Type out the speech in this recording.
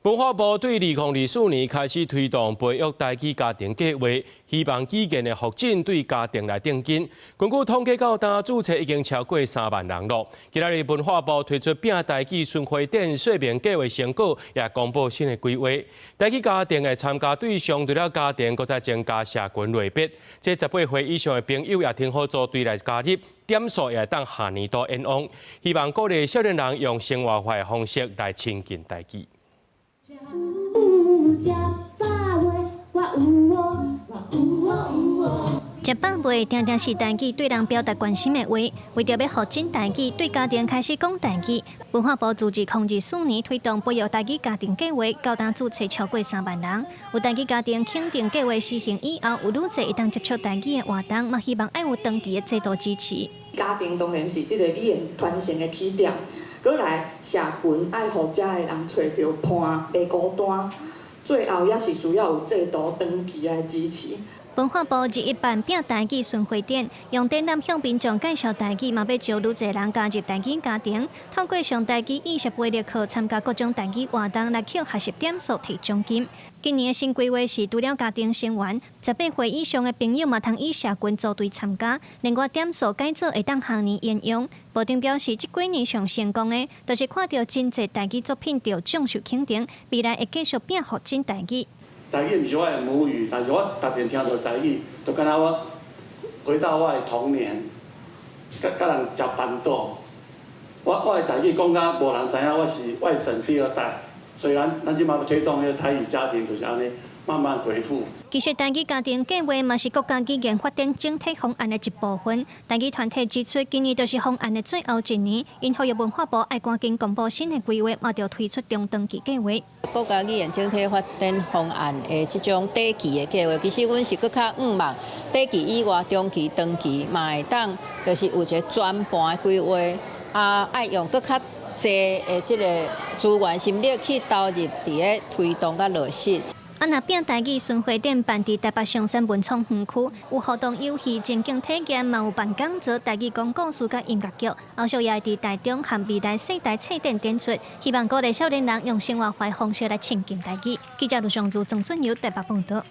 文化部對2024年開始推動培育台語家庭計劃，希望基建的福祉對家庭來定金。根據統計到今，註冊已經超過3萬人了。今日文化部推出拼台語巡迴展說明計劃成果，也公布新的規劃。台語家庭的參加對象除了家庭，擱再增加社群類別。這18歲以上的朋友也挺好組隊來加入，點數也當下年度演往。希望鼓勵少年人用生活化的方式來親近台語。食飽未，定定是台語對人表達關心的話。為着要發展台語，對家庭開始講台語，文化部自2024年推動培育台語家庭計劃，到今註冊超過3萬人。有台語家庭肯定計劃實行以後，有愈濟會當接觸台語的活動，嘛希望愛有長期的制度支持。家庭當然是這個語言傳承的起點，過來社群愛互遮的人找到伴，袂孤單。最後也是需要有制度長期來支持。文化部日辦拼台語巡迴展，用展覽向民眾介紹台語，嘛要招愈濟人加入台語家庭。透過上台語意識培育課，參加各種台語活動，來扣學習點數提獎金。今年的新規劃是，除了家庭成員，18歲以上的朋友嘛通以社群組隊參加，另外點數改造會當下年沿用。部長表示，這幾年上成功的，就是看到真濟台語作品得獎受肯定，未來會繼續拼發展台語。台語不是我的母語，但是我特別聽到台語，就感覺我回到我的童年，甲人食飯島。我的台語講甲無人知影，我是外省第2代。雖然咱即馬要推動迄個台語家庭，就是安尼慢慢恢復。其實台語家庭計劃嘛是國家語言發展整體方案的一部分。台語團體指出，今年就是方案的最後一年，因呼籲文化部愛趕緊公布新的規劃，嘛就推出中長期計劃。國家語言整體發展方案的這種短期的計劃，其實阮是佫較望短期以外，中期、長期嘛會當，就是有一個專盤的規劃，愛用佫較濟的這個資源心力去投入佇個推動甲落實。若拼台語巡迴展辦佇台北松山文創園區，有活動遊戲、情景體驗，嘛有辦講座、台語講故事甲音樂劇。後續也會佇台中和未來世代冊展展出，希望鼓勵少年人用生活化方式來親近台語。記者盧尚珠、曾春瑤台北報道。